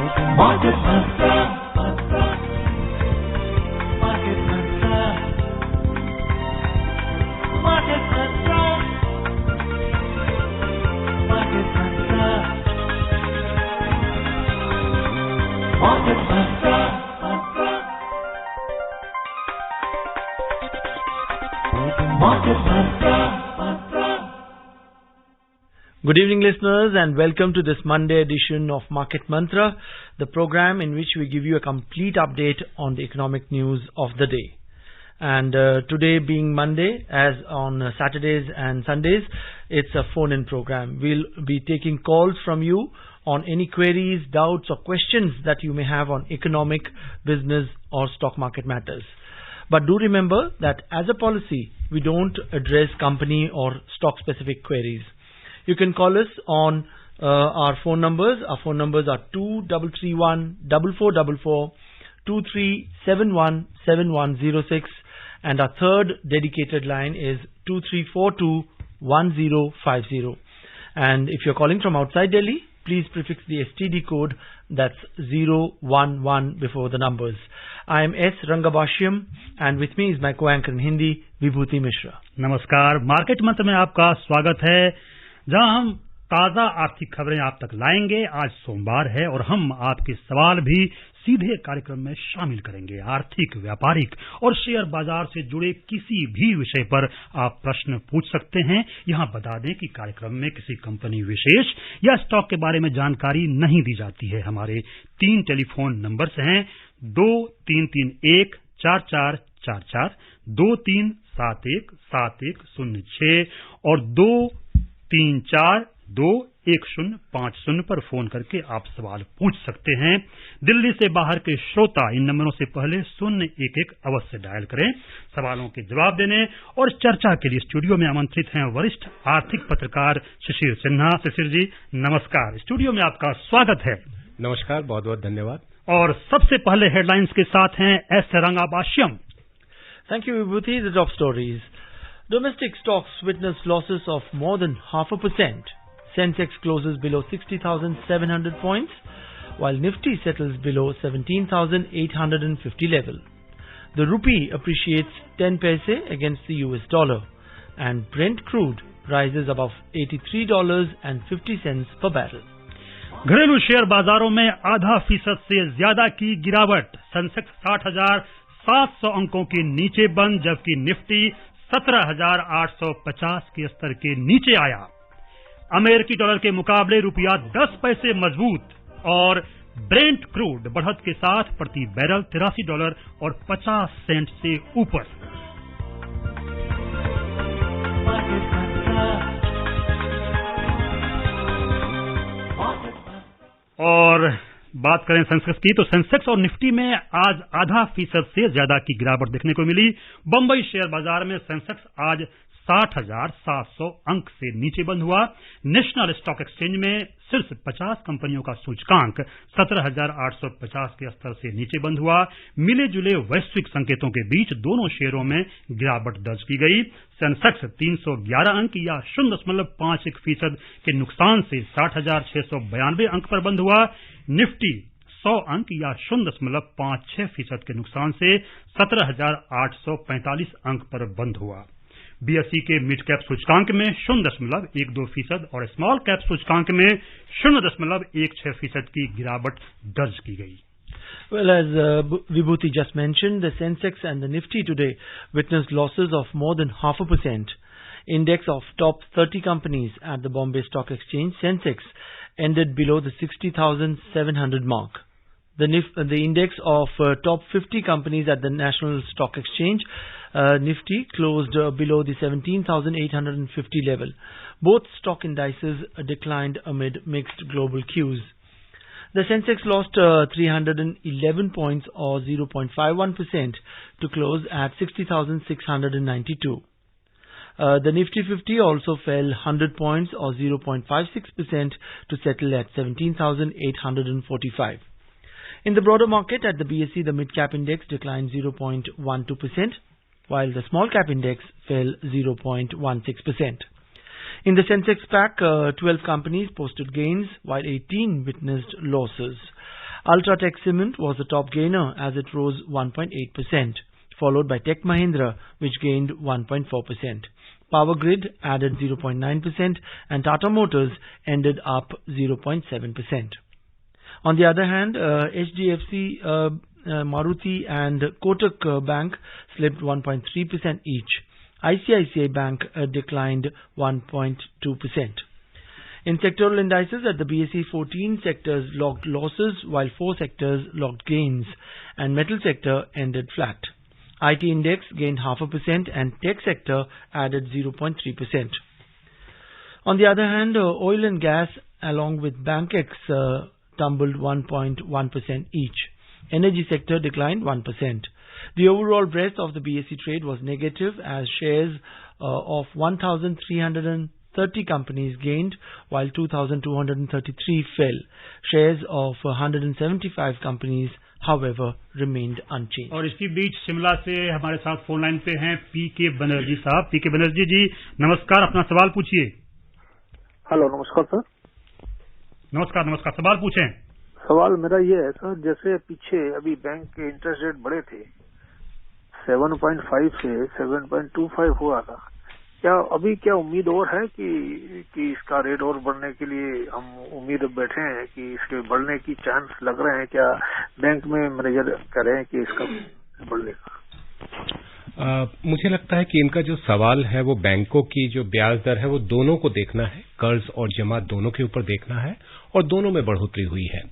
Market Mantra. Market Mantra. Market Mantra. Market Mantra. Market Mantra. Market Mantra. Good evening, listeners, and welcome to this Monday edition of Market Mantra, the program in which we give you a complete update on the economic news of the day. And today being Monday, as on Saturdays and Sundays, it's a phone-in program. We'll be taking calls from you on any queries, doubts or questions that you may have on economic, business or stock market matters. But do remember that as a policy, we don't address company or stock-specific queries. You can call us on our phone numbers. Our phone numbers are 2331-4444, 2371-7106, and our third dedicated line is 2342-1050. And if you're calling from outside Delhi, please prefix the STD code, that's 011 before the numbers. I am S. Rangabashyam, and with me is my co-anchor in Hindi, Vibhuti Mishra. नमस्कार, market मंत्र में आपका स्वागत है, जहां हम ताजा आर्थिक खबरें आप तक लाएंगे। आज सोमवार है और हम आपके सवाल भी सीधे कार्यक्रम में शामिल करेंगे। आर्थिक, व्यापारिक और शेयर बाजार से जुड़े किसी भी विषय पर आप प्रश्न पूछ सकते हैं। यहां बता दें कि कार्यक्रम में किसी कंपनी विशेष या स्टॉक के बारे में जानकारी नहीं दी जाती है। हमारे 3 टेलीफोन नंबर्स हैं 2331-4444, 2371-7106 और 23421050 पर फोन करके आप सवाल पूछ सकते हैं। दिल्ली से बाहर के श्रोता इन नंबरों से पहले 011 अवश्य डायल करें। सवालों के जवाब देने और चर्चा के लिए स्टूडियो में आमंत्रित हैं वरिष्ठ आर्थिक पत्रकार शिशिर सिन्हा। शिशिर जी नमस्कार, स्टूडियो में आपका स्वागत है। नमस्कार, बहुत बहुत धन्यवाद। और सबसे पहले हेडलाइंस के साथ हैं S रंगाबाश्यम। Thank you, Vibhuti. The top stories. Domestic stocks witnessed losses of more than 0.5%. Sensex closes below 60,700 points, while Nifty settles below 17,850 level. The rupee appreciates 10 paise against the US dollar, and Brent crude rises above $83.50 per barrel. घरेलू share बाजारों में 0.5% से ज्यादा की गिरावट। Sensex 60,700 अंकों के नीचे बंद, जबकि निफ्टी 17,850 के स्तर के नीचे आया। अमेरिकी डॉलर के मुकाबले रुपया 10 पैसे मजबूत और ब्रेंट क्रूड बढ़त के साथ प्रति बैरल $83.50 से ऊपर। और बात करें सेंसेक्स की, तो सेंसेक्स और निफ्टी में आज 0.5% से ज्यादा की गिरावट देखने को मिली। बंबई शेयर बाजार में सेंसेक्स आज 60,700 अंक से नीचे बंद हुआ। नेशनल स्टॉक एक्सचेंज में शीर्ष 50 कंपनियों का सूचकांक 17,850 के स्तर से नीचे बंद हुआ। मिले जुले वैश्विक संकेतों के बीच दोनों शेयरों में गिरावट दर्ज की गई। सेंसेक्स 311 अंक या 0.51% के नुकसान से 60,692 अंक पर बंद हुआ। निफ्टी 100 अंक या 0.56% के नुकसान से 17,845 अंक पर बंद हुआ। बीएसई के मिड कैप सूचकांक में 0.12% और स्मॉल कैप सूचकांक में 0.16% की गिरावट दर्ज की गई। Well, as Vibhuti just mentioned, the Sensex and the Nifty today witnessed losses of more than 0.5%. Index of top 30 companies at the Bombay Stock Exchange, Sensex, ended below the 60,700 mark. The index of top 50 companies at the National Stock Exchange, Nifty, closed below the 17,850 level. Both stock indices declined amid mixed global cues. The Sensex lost 311 points or 0.51% to close at 60,692. The Nifty 50 also fell 100 points or 0.56% to settle at 17,845. In the broader market at the BSE, the mid-cap index declined 0.12%, while the small-cap index fell 0.16%. In the Sensex pack, 12 companies posted gains, while 18 witnessed losses. Ultratech Cement was the top gainer as it rose 1.8%, followed by Tech Mahindra, which gained 1.4%. Power Grid added 0.9% and Tata Motors ended up 0.7%. On the other hand, HDFC, Maruti and Kotak Bank slipped 1.3% each. ICICI Bank declined 1.2%. In sectoral indices at the BSE, 14 sectors logged losses while 4 sectors logged gains, and metal sector ended flat. IT index gained 0.5% and tech sector added 0.3%. On the other hand, oil and gas along with Bankex tumbled 1.1% each. Energy sector declined 1%. The overall breadth of the BSE trade was negative as shares of 1,330 companies gained while 2,233 fell. Shares of 175 companies however remained unchanged. और इसी बीच शिमला से हमारे साथ phone line पे हैं पीके बनर्जी साहब। पीके बनर्जी जी नमस्कार, अपना सवाल पूछिए। हेलो, नमस्कार सर। नमस्कार नमस्कार, सवाल पूछें। सवाल मेरा ये है सर, जैसे पीछे अभी बैंक के इंटरेस्ट रेट बढ़े थे 7.5 से 7.25 हुआ था, क्या उम्मीद और है कि इसका रेट और बढ़ने के लिए हम उम्मीद बैठे हैं कि इसके बढ़ने की चांस लग रहे हैं? क्या बैंक में मैनेजर कह रहे हैं कि इसका बढ़ने का? मुझे लगता है कि इनका जो सवाल है वो बैंकों की जो ब्याज दर है वो दोनों को देखना है, कर्ज और जमा दोनों के ऊपर देखना है और दोनों में बढ़ोतरी हुई है।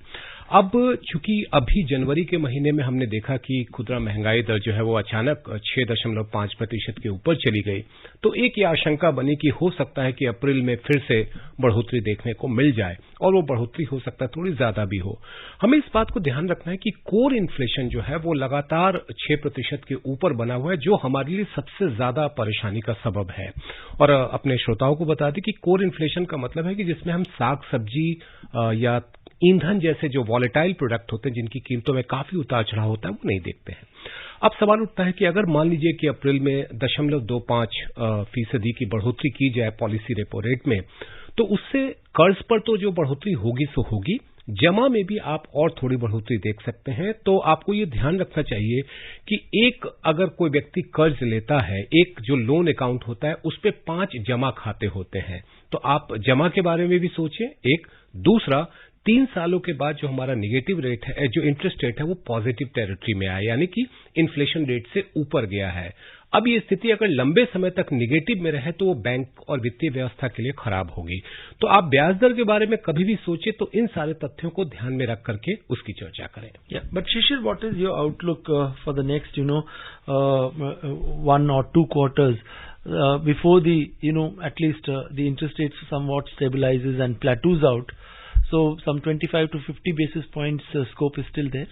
अब चूंकि अभी जनवरी के महीने में हमने देखा कि खुदरा महंगाई दर जो है वो अचानक 6.5% के ऊपर चली गई, तो एक ये आशंका बनी कि हो सकता है कि अप्रैल में फिर से बढ़ोतरी देखने को मिल जाए और वो बढ़ोतरी हो सकता है थोड़ी ज्यादा भी हो। हमें इस बात को ध्यान रखना है कि कोर इन्फ्लेशन जो है वो लगातार 6% के ऊपर बना हुआ है, जो हमारे लिए सबसे ज्यादा परेशानी का सबब है। और अपने श्रोताओं को बता दें कि कोर इन्फ्लेशन का मतलब है कि जिसमें हम साग सब्जी या ईंधन जैसे जो वॉलेटाइल प्रोडक्ट होते हैं जिनकी कीमतों में काफी उतार चढ़ाव होता है वो नहीं देखते हैं। अब सवाल उठता है कि अगर मान लीजिए कि अप्रैल में 0.25% की बढ़ोतरी की जाए पॉलिसी रेपो रेट में, तो उससे कर्ज पर तो जो बढ़ोतरी होगी सो होगी, जमा में भी आप और थोड़ी बढ़ोतरी देख सकते हैं। तो आपको ये ध्यान रखना चाहिए कि एक अगर कोई व्यक्ति कर्ज लेता है, एक जो लोन अकाउंट होता है उस पे 5 जमा खाते होते हैं, तो आप जमा के बारे में भी सोचें। एक दूसरा, 3 सालों के बाद जो हमारा निगेटिव रेट है, जो इंटरेस्ट रेट है वो पॉजिटिव टेरिटरी में आया, यानी कि इन्फ्लेशन रेट से ऊपर गया है। अब ये स्थिति अगर लंबे समय तक निगेटिव में रहे तो वो बैंक और वित्तीय व्यवस्था के लिए खराब होगी। तो आप ब्याज दर के बारे में कभी भी सोचे तो इन सारे तथ्यों को ध्यान में रख करके उसकी चर्चा करें। But Shishir, what is your outlook for the next 1 or 2 quarters before the at least the interest rates somewhat stabilizes and plateaus out? So some 25 to 50 basis points scope is still there?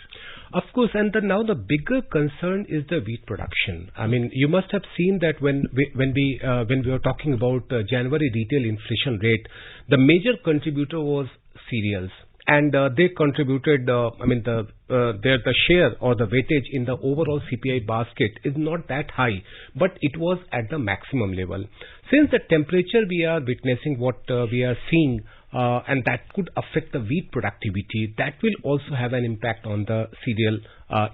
Of course, and now the bigger concern is the wheat production. I mean, you must have seen that when we were talking about January retail inflation rate, the major contributor was cereals. And they contributed, the share or the weightage in the overall CPI basket is not that high, but it was at the maximum level. Since the temperature we are witnessing, what we are seeing, and that could affect the wheat productivity, that will also have an impact on the cereal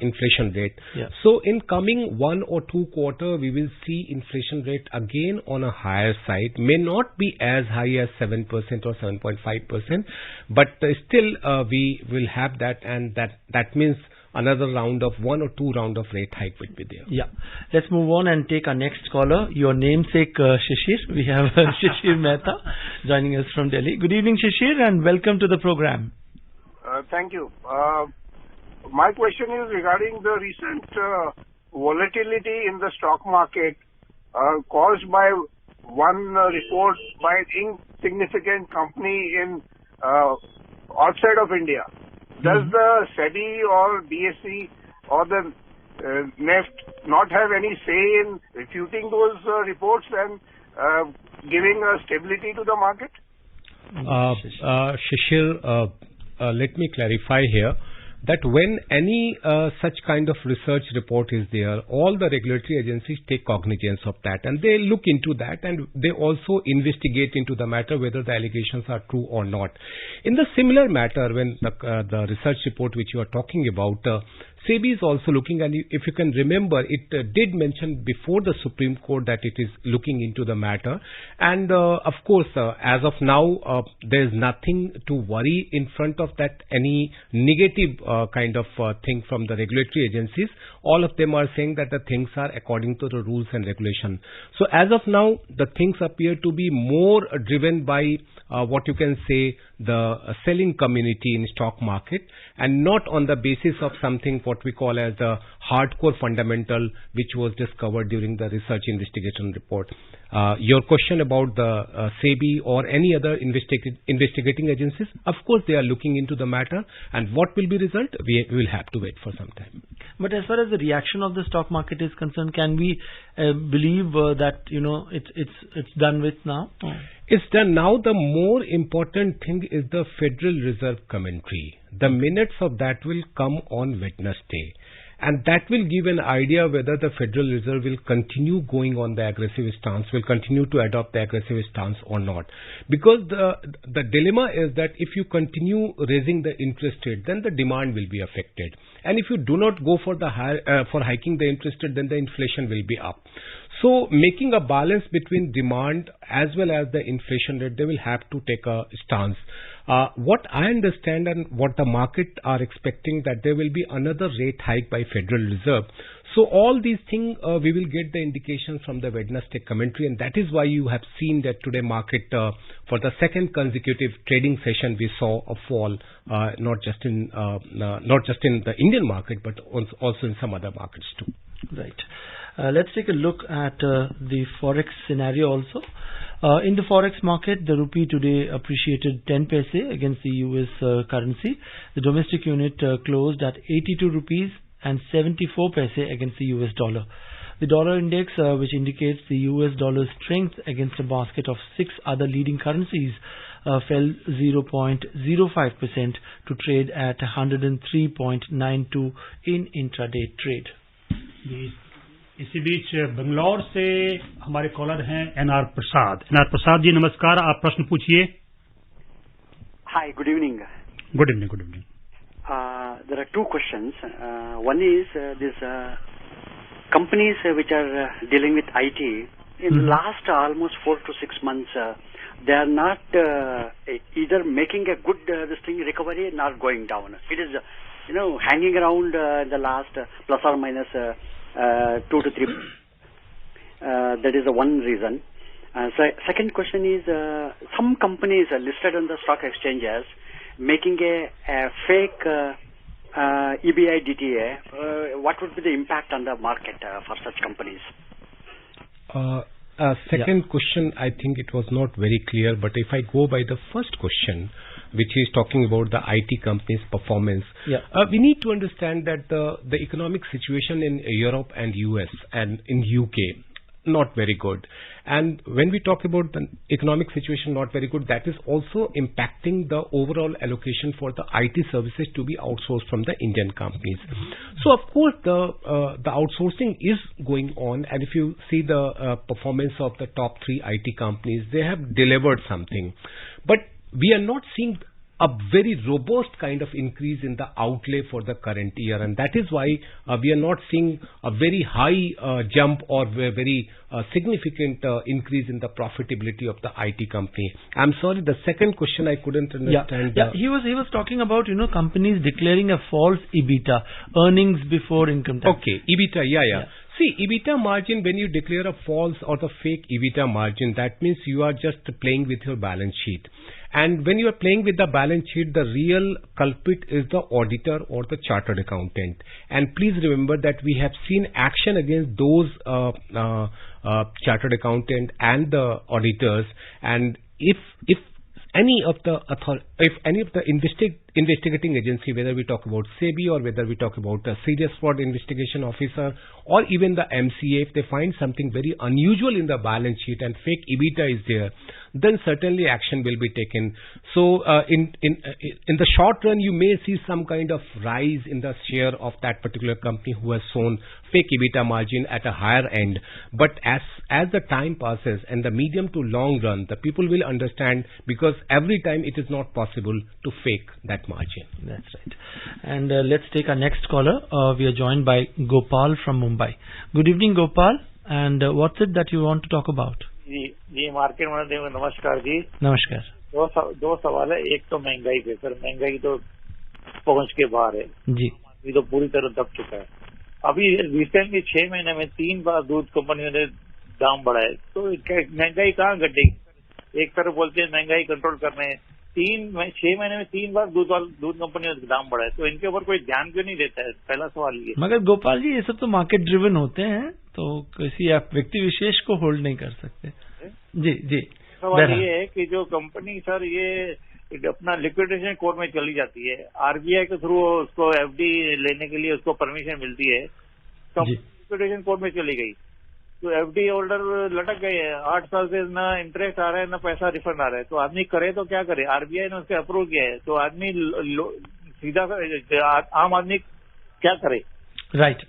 inflation rate. Yeah. So in coming 1 or 2 quarters, we will see inflation rate again on a higher side. May not be as high as 7% or 7.5%, but still we will have that, and that means another round of 1 or 2 round of rate hike will be there. Yeah. Let's move on and take our next caller. Your namesake, Shishir. We have Shishir Mehta joining us from Delhi. Good evening, Shishir, and welcome to the program. Thank you. My question is regarding the recent volatility in the stock market caused by one report by an insignificant company in outside of India. Does the SEBI or BSE or the NEFT not have any say in refuting those reports and giving a stability to the market? Shishir, let me clarify here. that when any such kind of research report is there, all the regulatory agencies take cognizance of that and they look into that and they also investigate into the matter whether the allegations are true or not. In the similar matter, when the research report which you are talking about, SEBI is also looking, and if you can remember, it did mention before the Supreme Court that it is looking into the matter. And of course, as of now, there is nothing to worry in front of that, any negative kind of thing from the regulatory agencies. All of them are saying that the things are according to the rules and regulation. So as of now, the things appear to be more driven by what you can say the selling community in stock market, and not on the basis of something what we call as the hardcore fundamental which was discovered during the research investigation report. Your question about the SEBI or any other investigating agencies, of course they are looking into the matter, and what will be result, we will have to wait for some time. But as far as the reaction of the stock market is concerned, can we believe that it's done with now? It's done now. The more important thing is the Federal Reserve commentary. The minutes of that will come on Wednesday. And that will give an idea whether the Federal Reserve will continue going on the aggressive stance, will continue to adopt the aggressive stance or not. Because the dilemma is that if you continue raising the interest rate, then the demand will be affected. And if you do not go for for hiking the interest rate, then the inflation will be up. So making a balance between demand as well as the inflation rate, they will have to take a stance. What I understand and what the market are expecting, that there will be another rate hike by Federal Reserve. So all these things, we will get the indications from the Wednesday commentary, and that is why you have seen that today market, for the second consecutive trading session, we saw a fall, not just in the Indian market, but also in some other markets too. Right. Let's take a look at the forex scenario also. In the forex market, the rupee today appreciated 10 paise against the US currency. The domestic unit closed at 82 rupees and 74 paise against the US dollar. The dollar index, which indicates the US dollar's strength against a basket of 6 other leading currencies, fell 0.05% to trade at 103.92 in intraday trade. इसी बीच बंगलौर से हमारे collar हैं NR Prasad ji, नमस्कार, आप प्रश्न पूछिए. Hi, good evening. Good evening. There are two questions. One is these companies which are dealing with IT. In the last almost 4 to 6 months, they are not either making a good recovery, not going down. It is hanging around the last plus or minus 2 to 3. That is the one reason. So second question is, some companies are listed on the stock exchanges making a fake EBI DTA. What would be the impact on the market for such companies? Second question, I think it was not very clear, but if I go by the first question, which is talking about the IT company's performance, we need to understand that the economic situation in Europe and US and in UK, not very good. And when we talk about the economic situation not very good, that is also impacting the overall allocation for the IT services to be outsourced from the Indian companies. So of course the outsourcing is going on, and if you see the performance of the top 3 IT companies, they have delivered something. But we are not seeing a very robust kind of increase in the outlay for the current year, and that is why we are not seeing a very high jump or very significant increase in the profitability of the IT company. I'm sorry, the second question I couldn't understand. He was talking about companies declaring a false EBITDA, earnings before income tax. Okay, EBITDA, yeah. See, EBITDA margin, when you declare a false or the fake EBITDA margin, that means you are just playing with your balance sheet. And when you are playing with the balance sheet, the real culprit is the auditor or the chartered accountant. And please remember that we have seen action against those chartered accountant and the auditors. And if any of the investigating agency, whether we talk about SEBI or whether we talk about a serious fraud investigation officer or even the MCA, if they find something very unusual in the balance sheet and fake EBITDA is there, then certainly action will be taken. So in the short run, you may see some kind of rise in the share of that particular company who has shown fake EBITDA margin at a higher end. But as the time passes and the medium to long run, the people will understand, because every time it is not possible to fake that margin. That's right. And let's take our next caller. We are joined by Gopal from Mumbai. Good evening, Gopal. And what's it that you want to talk about? जी market में देखो, नमस्कार जी। नमस्कार। दो सवाल है। एक तो महंगाई पे सर, महंगाई तो पहुंच के बाहर है जी, ये तो पूरी तरह दब चुका है। अभी रिसेंटली 6 महीने में 3 बार दूध कंपनियों ने दाम बढ़ाए, तो महंगाई कहाँ घटेगी? एक तरफ बोलते हैं महंगाई कंट्रोल करने, 6 महीने में 3 बार दूध कंपनियों ने दाम बढ़ाए, तो इनके ऊपर कोई ध्यान क्यों नहीं देता है? पहला सवाल ये। मगर गोपाल जी, ये सब तो मार्केट ड्रिवन होते हैं, तो किसी आप व्यक्ति विशेष को होल्ड नहीं कर सकते। जी जी। सवाल ये है कि जो कंपनी सर ये अपना लिक्विडेशन कोर्ट में चली जाती है, आरबीआई के थ्रू उसको एफडी लेने के लिए उसको परमिशन मिलती है, लिक्विडेशन कोर्ट में चली गई तो एफडी होल्डर लटक गए हैं। 8 साल से ना इंटरेस्ट आ रहा है ना पैसा रिफंड आ रहा है, तो आदमी करे तो क्या करे? आरबीआई ने उसके अप्रूव किया है, तो आदमी सीधा आम आदमी क्या करे? Right,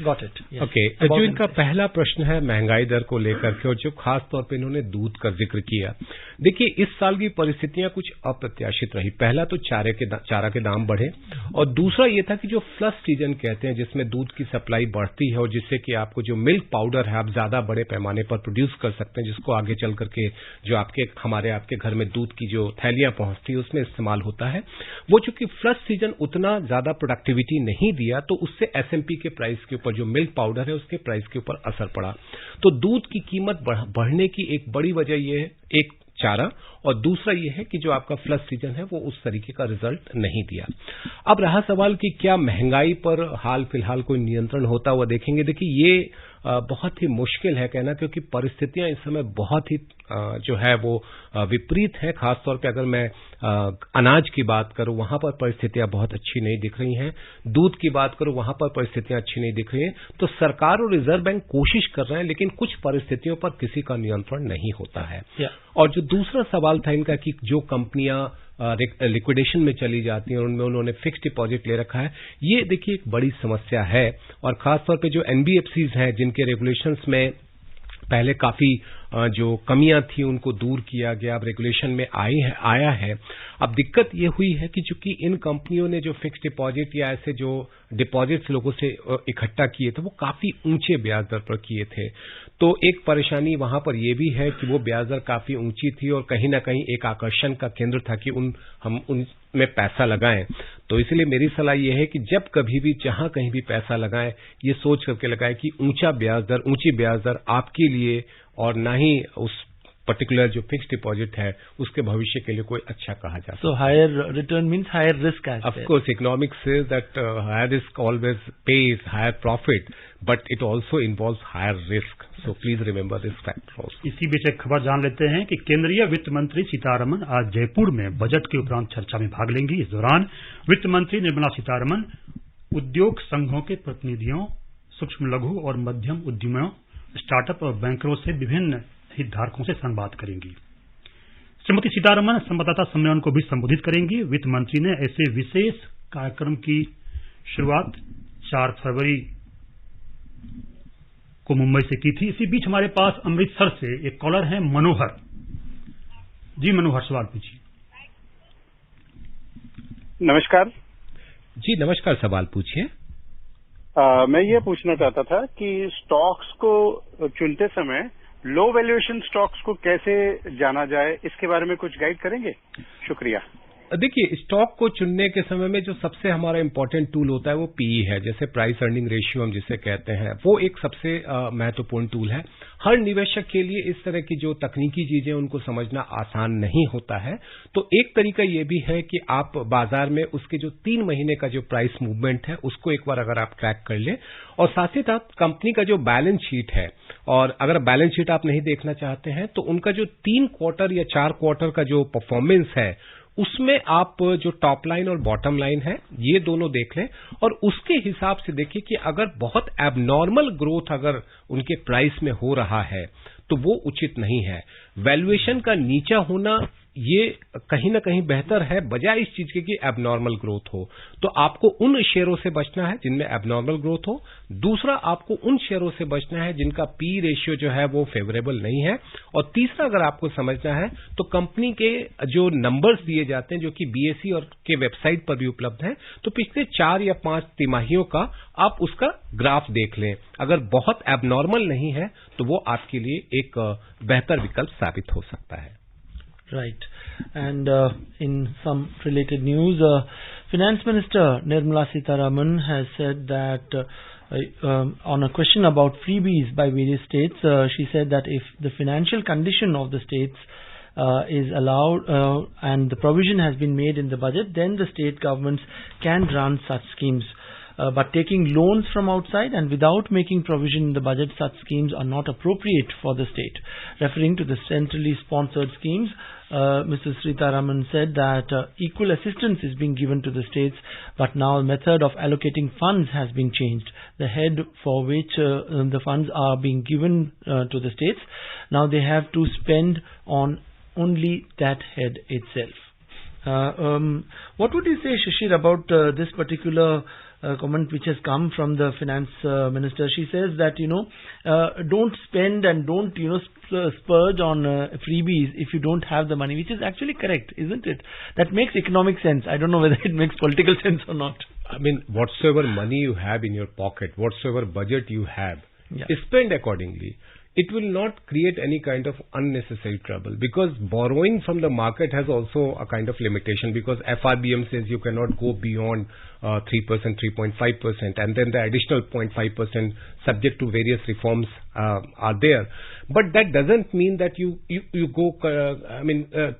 got it. ओके, जो इनका पहला प्रश्न है महंगाई दर को लेकर के, और जो खास तौर पे इन्होंने दूध का जिक्र किया, देखिए इस साल की परिस्थितियां कुछ अप्रत्याशित रही। पहला तो चारा के दाम बढ़े, और दूसरा ये था कि जो फ्लश सीजन कहते हैं, जिसमें दूध की सप्लाई बढ़ती है और जिससे कि आपको जो मिल्क पाउडर है आप ज्यादा बड़े पैमाने पर प्रोड्यूस कर सकते हैं, जिसको आगे चल करके जो आपके घर में दूध की जो थैलियां पहुंचती है उसमें इस्तेमाल होता है। वो चूंकि फ्लश सीजन उतना ज्यादा प्रोडक्टिविटी नहीं दिया, तो उससे एसएमपी के प्राइस के ऊपर, जो मिल्क पाउडर है उसके प्राइस के ऊपर असर पड़ा। तो दूध की कीमत बढ़ने की एक बड़ी वजह यह है, एक चारा, और दूसरा यह है कि जो आपका फ्लश सीजन है वो उस तरीके का रिजल्ट नहीं दिया। अब रहा सवाल कि क्या महंगाई पर हाल फिलहाल कोई नियंत्रण होता हुआ देखेंगे। देखिए ये बहुत ही मुश्किल है कहना, क्योंकि परिस्थितियां इस समय बहुत ही जो है वो विपरीत है। खासतौर पे अगर मैं अनाज की बात करूं, वहां पर परिस्थितियां बहुत अच्छी नहीं दिख रही हैं। दूध की बात करूं, वहां पर परिस्थितियां अच्छी नहीं दिख रही हैं। तो सरकार और रिजर्व बैंक कोशिश कर रहे हैं, लेकिन कुछ परिस्थितियों पर किसी का नियंत्रण नहीं होता है। और जो दूसरा सवाल था इनका कि जो कंपनियां लिक्विडेशन में चली जाती हैं, उनमें उन्होंने फिक्स्ड डिपॉजिट ले रखा है, ये देखिए एक बड़ी समस्या है। और खासतौर पे जो एनबीएफसीज हैं, जिनके रेगुलेशंस में पहले काफी जो कमियां थी उनको दूर किया गया, अब रेगुलेशन में आया है। अब दिक्कत ये हुई है कि चूंकि इन कंपनियों ने जो फिक्स्ड डिपॉजिट या ऐसे जो डिपॉजिट्स लोगों से इकट्ठा किए थे वो काफी ऊंचे ब्याज दर पर किए थे, तो एक परेशानी वहां पर यह भी है कि वो ब्याज दर काफी ऊंची थी और कहीं ना कहीं एक आकर्षण का केंद्र था कि हम उनमें पैसा लगाएं। तो इसलिए मेरी सलाह यह है कि जब कभी भी जहां कहीं भी पैसा लगाएं, ये सोच करके लगाएं कि ऊंची ब्याज दर आपके लिए और ना ही उस पर्टिकुलर जो फिक्स्ड डिपॉजिट है उसके भविष्य के लिए कोई अच्छा कहा जाता है। So higher return means higher risk as well. Of course, economics says that higher risk always pays higher profit, but it also involves higher risk. So please remember this fact also. इसी बीच एक खबर जान लेते हैं कि केंद्रीय वित्त मंत्री सीतारमण आज जयपुर में बजट के उपरांत चर्चा में भाग लेंगी। इस दौरान वित्त मंत्री निर्मला सीतारमण उद्योग संघों के प्रतिनिधियों, सूक्ष्म लघु और मध्यम उद्यमियों, स्टार्टअप और बैंकरों से विभिन्न हितधारकों से संवाद करेंगी। श्रीमती सीतारमण संवाददाता सम्मेलन को भी संबोधित करेंगी। वित्त मंत्री ने ऐसे विशेष कार्यक्रम की शुरुआत 4 फरवरी को मुंबई से की थी। इसी बीच हमारे पास अमृतसर से एक कॉलर हैं मनोहर जी। मनोहर, सवाल पूछिए। नमस्कार जी। नमस्कार, सवाल पूछिए। मैं ये पूछना चाहता था कि स्टॉक्स को चुनते समय लो वैल्यूएशन स्टॉक्स को कैसे जाना जाए, इसके बारे में कुछ गाइड करेंगे? शुक्रिया। देखिए, स्टॉक को चुनने के समय में जो सबसे हमारा इंपॉर्टेंट टूल होता है वो पीई है, जैसे प्राइस अर्निंग रेशियो हम जिसे कहते हैं, वो एक सबसे महत्वपूर्ण टूल है। हर निवेशक के लिए इस तरह की जो तकनीकी चीजें उनको समझना आसान नहीं होता है। तो एक तरीका ये भी है कि आप बाजार में उसके जो 3 महीने का जो प्राइस मूवमेंट है उसको एक बार अगर आप ट्रैक कर ले, और साथ ही साथ कंपनी का जो बैलेंस शीट है, और अगर बैलेंस शीट आप नहीं देखना चाहते हैं तो उनका जो 3 क्वार्टर या 4 क्वार्टर का जो परफॉर्मेंस है उसमें आप जो टॉप लाइन और बॉटम लाइन है ये दोनों देख लें और उसके हिसाब से देखिए कि अगर बहुत एबनॉर्मल ग्रोथ अगर उनके प्राइस में हो रहा है तो वो उचित नहीं है। वैल्यूएशन का नीचा होना ये कहीं ना कहीं बेहतर है बजाय इस चीज के कि एबनॉर्मल ग्रोथ हो। तो आपको उन शेयरों से बचना है जिनमें एबनॉर्मल ग्रोथ हो। दूसरा, आपको उन शेयरों से बचना है जिनका पी रेशियो जो है वो फेवरेबल नहीं है। और तीसरा, अगर आपको समझना है तो कंपनी के जो नंबर्स दिए जाते हैं जो कि बीएसई और के वेबसाइट पर भी उपलब्ध हैं, तो पिछले 4 या 5 तिमाहियों का आप उसका ग्राफ देख लें। अगर बहुत एबनॉर्मल नहीं है तो वो आपके लिए एक बेहतर विकल्प साबित हो सकता है। Right. And in some related news, Finance Minister Nirmala Sitharaman has said that on a question about freebies by various states, she said that if the financial condition of the states is allowed and the provision has been made in the budget, then the state governments can run such schemes. But taking loans from outside and without making provision in the budget, such schemes are not appropriate for the state. Referring to the centrally sponsored schemes, Mrs. Sitharaman said that equal assistance is being given to the states, but now the method of allocating funds has been changed. The head for which the funds are being given to the states, now they have to spend on only that head itself. What would you say, Shishir, about this particular comment which has come from the finance minister? She says that, don't spend and don't, splurge on freebies if you don't have the money, which is actually correct, isn't it? That makes economic sense. I don't know whether it makes political sense or not. I mean, whatsoever money you have in your pocket, whatsoever budget you have, spend accordingly. It will not create any kind of unnecessary trouble, because borrowing from the market has also a kind of limitation, because FRBM says you cannot go beyond 3%, 3.5%, and then the additional 0.5% subject to various reforms are there. But that doesn't mean that you go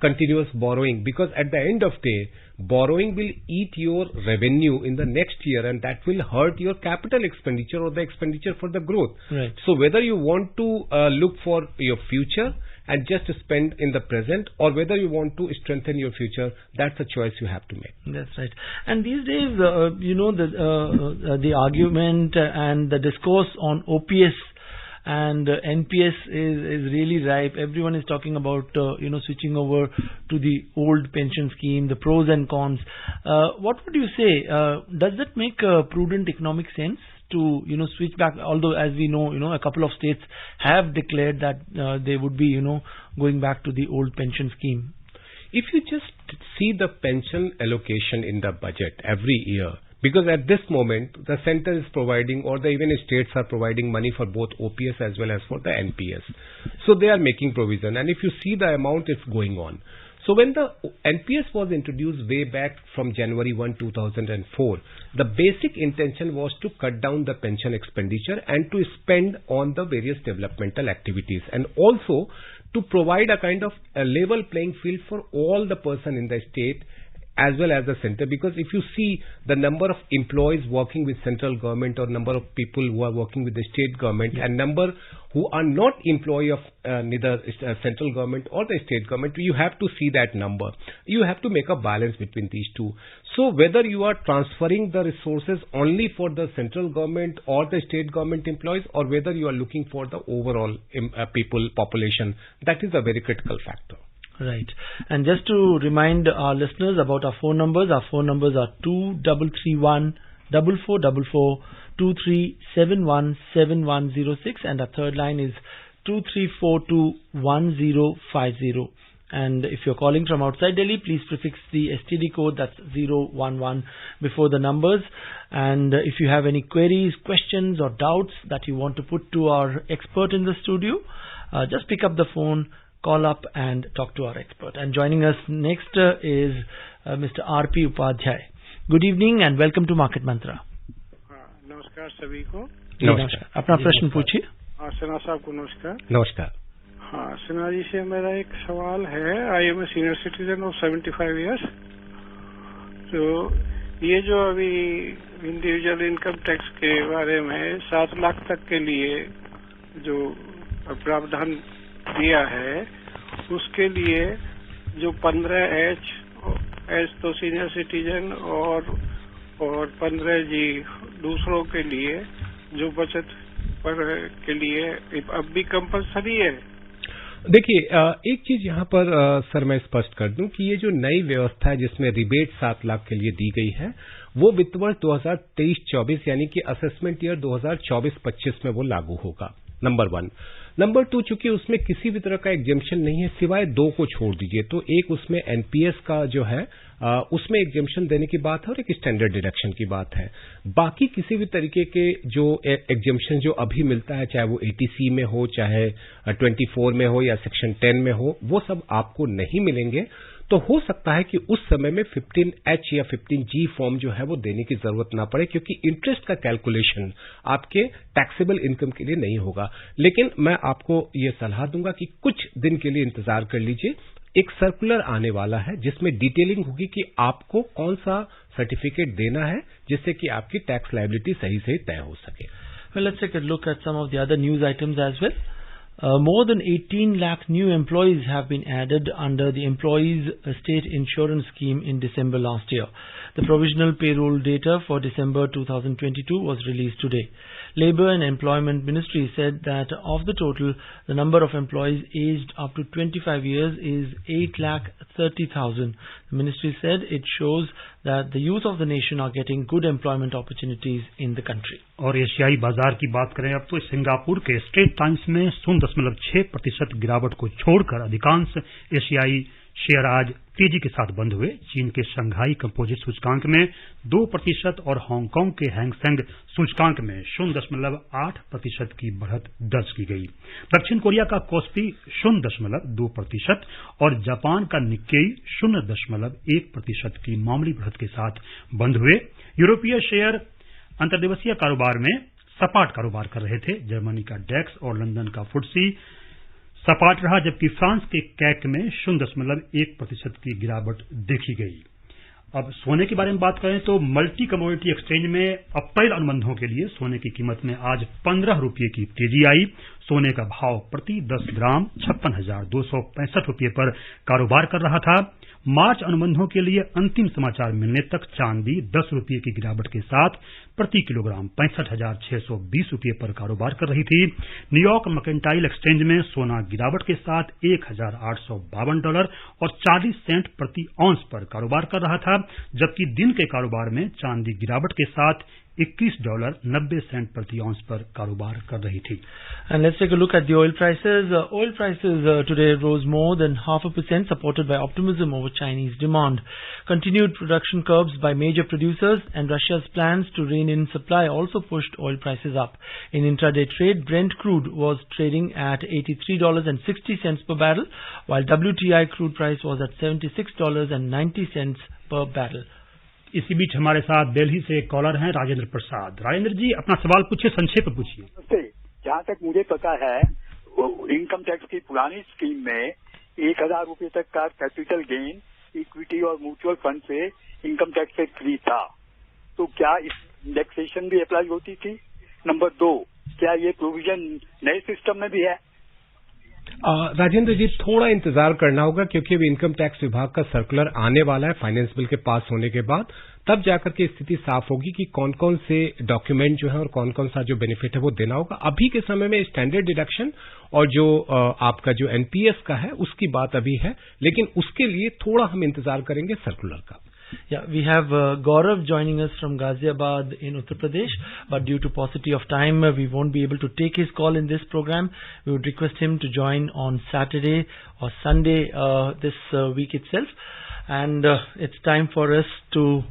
continuous borrowing, because at the end of day, borrowing will eat your revenue in the next year, and that will hurt your capital expenditure or the expenditure for the growth. Right. So whether you want to look for your future and just spend in the present, or whether you want to strengthen your future, that's a choice you have to make. That's right. And these days, the argument and the discourse on OPS and NPS is really ripe. Everyone is talking about switching over to the old pension scheme, the pros and cons. What would you say? Does that make prudent economic sense to switch back? Although, as we know, a couple of states have declared that they would be going back to the old pension scheme. If you just see the pension allocation in the budget every year, because at this moment the center is providing, or even states are providing money for both OPS as well as for the NPS. So they are making provision, and if you see the amount, it's going on. So when the NPS was introduced way back from January 1, 2004, the basic intention was to cut down the pension expenditure and to spend on the various developmental activities, and also to provide a kind of a level playing field for all the person in the state as well as the center. Because if you see the number of employees working with central government, or number of people who are working with the state government, and number who are not employee of neither central government or the state government, you have to see that number. You have to make a balance between these two. So whether you are transferring the resources only for the central government or the state government employees, or whether you are looking for the overall population, that is a very critical factor. Right. And just to remind our listeners about our phone numbers are 2331 4444, 23717106, and our third line is 23421050. And if you're calling from outside Delhi, please prefix the STD code, that's 011 before the numbers. And if you have any queries, questions or doubts that you want to put to our expert in the studio, just pick up the phone, call up and talk to our expert. And joining us next is Mr. R.P. Upadhyay. Good evening and welcome to Market Mantra. नमस्कार सभी को। नमस्कार। अपना प्रश्न पूछिए। सिन्हा साहब को नमस्कार। नमस्कार। हाँ, सिन्हा जी से मेरा एक सवाल है। I am a senior citizen of 75 years. तो ये जो अभी इंडिविजुअल इनकम टैक्स के बारे में 7 लाख तक के लिए जो प्रावधान दिया है, उसके लिए जो 15H एज तो सीनियर सिटीजन और 15 जी दूसरों के लिए जो बचत पर के लिए अब भी कंपल्सरी है। देखिए, एक चीज यहाँ पर सर मैं स्पष्ट कर दूं कि ये जो नई व्यवस्था है जिसमें रिबेट 7 लाख के लिए दी गई है वो वित्त वर्ष 2023-24 यानी कि असेसमेंट ईयर 2024-25 में वो लागू होगा, नंबर 1। नंबर 2, चूंकि उसमें किसी भी तरह का एग्जेम्पशन नहीं है सिवाय 2 को छोड़ दीजिए, तो एक उसमें एनपीएस का जो है उसमें एग्जेम्पशन देने की बात है और एक स्टैंडर्ड डिडक्शन की बात है। बाकी किसी भी तरीके के जो एग्जेम्पशन जो अभी मिलता है, चाहे वो एटीसी में हो, चाहे 24 में हो या सेक्शन 10 में हो, वो सब आपको नहीं मिलेंगे। तो हो सकता है कि उस समय में 15H या 15G फॉर्म जो है वो देने की जरूरत ना पड़े, क्योंकि इंटरेस्ट का कैलकुलेशन आपके टैक्सेबल इनकम के लिए नहीं होगा। लेकिन मैं आपको ये सलाह दूंगा कि कुछ दिन के लिए इंतजार कर लीजिए, एक सर्कुलर आने वाला है जिसमें डिटेलिंग होगी कि आपको कौन सा सर्टिफिकेट देना है जिससे कि आपकी टैक्स लायबिलिटी सही से तय हो सके। Well, let's take a look at some of the other news items as well. More than 18 lakh new employees have been added under the Employees State Insurance Scheme in December last year. The provisional payroll data for December 2022 was released today. Labour and Employment Ministry said that of the total, the number of employees aged up to 25 years is 8,30,000. The ministry said it shows that the youth of the nation are getting good employment opportunities in the country. और एशियाई बाजार की बात करें अब तो Singapore के Straits Times में 0.6% गिरावट को छोड़कर अधिकांश एशियाई शेयर आज तेजी के साथ बंद हुए। चीन के शंघाई कंपोजिट सूचकांक में 2% और हांगकांग के हैंगसेंग सूचकांक में 0.8% की बढ़त दर्ज की गई। दक्षिण कोरिया का कोस्पी 0.2% और जापान का निक्केई 0.1% की मामूली बढ़त के साथ बंद हुए। यूरोपीय शेयर अंतर्दिवसीय कारोबार में सपाट कारोबार कर रहे थे। जर्मनी का डेक्स और लंदन का फुटसी सपाट रहा, जबकि फ्रांस के कैक में 0.1% की गिरावट देखी गई। अब सोने के बारे में बात करें तो मल्टी कमोडिटी एक्सचेंज में अप्रैल अनुबंधों के लिए सोने की कीमत में आज 15 रुपये की तेजी आई। सोने का भाव प्रति 10 ग्राम 56,265 रुपये पर कारोबार कर रहा था। मार्च अनुबंधों के लिए अंतिम समाचार मिलने तक चांदी 10 रुपये की गिरावट के साथ प्रति किलोग्राम 65,620 रुपये पर कारोबार कर रही थी। न्यूयॉर्क मर्केंटाइल एक्सचेंज में सोना गिरावट के साथ $1,852 और 40 सेंट प्रति औंस पर कारोबार कर रहा था, जबकि दिन के कारोबार में चांदी गिरावट के साथ $21.90 प्रति औंस पर कारोबार कर रही थी। And let's take a look at the oil prices. Oil prices today rose more than 0.5%, supported by optimism over Chinese demand. Continued production curbs by major producers and Russia's plans to rein in supply also pushed oil prices up. In intraday trade, Brent crude was trading at $83.60 per barrel, while WTI crude price was at $76.90 per barrel. इसी बीच हमारे साथ दिल्ली से एक collar हैं राजेंद्र प्रसाद। राजेंद्र जी, अपना सवाल पूछिए, संक्षेप में पूछिए। जहाँ तक मुझे पता है इनकम टैक्स की पुरानी स्कीम में 1,000 रुपये तक का कैपिटल गेन इक्विटी और म्यूचुअल फंड से इनकम टैक्स से फ्री था, तो क्या इस इंडेक्सेशन भी अप्लाई होती थी? नंबर 2, क्या ये प्रोविजन नए सिस्टम में भी है? राजेंद्र जी, थोड़ा इंतजार करना होगा क्योंकि अभी इनकम टैक्स विभाग का सर्कुलर आने वाला है फाइनेंस बिल के पास होने के बाद, तब जाकर के स्थिति साफ होगी कि कौन कौन से डॉक्यूमेंट जो है और कौन कौन सा जो बेनिफिट है वो देना होगा। अभी के समय में स्टैंडर्ड डिडक्शन और जो आपका जो एनपीएस का है उसकी बात अभी है, लेकिन उसके लिए थोड़ा हम इंतजार करेंगे सर्कुलर का। Yeah, we have Gaurav joining us from Ghaziabad in Uttar Pradesh, but due to paucity of time, we won't be able to take his call in this program. We would request him to join on Saturday or Sunday this week itself. And it's time for us to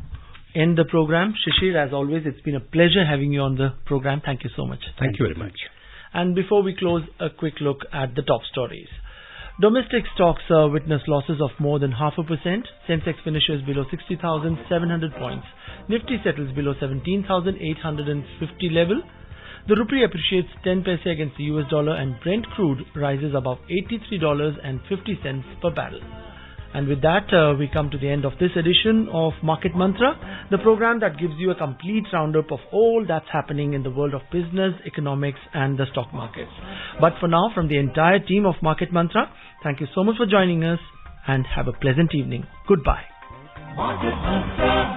end the program. Shishir, as always, it's been a pleasure having you on the program. Thank you so much. Thank you very much. And before we close, a quick look at the top stories. Domestic stocks witnessed losses of more than 0.5%. Sensex finishes below 60,700 points. Nifty settles below 17,850 level. The rupee appreciates 10 paise against the US dollar, and Brent crude rises above $83.50 per barrel. And with that, we come to the end of this edition of Market Mantra, the program that gives you a complete roundup of all that's happening in the world of business, economics, and the stock markets. But for now, from the entire team of Market Mantra, thank you so much for joining us and have a pleasant evening. Goodbye. Market Mantra.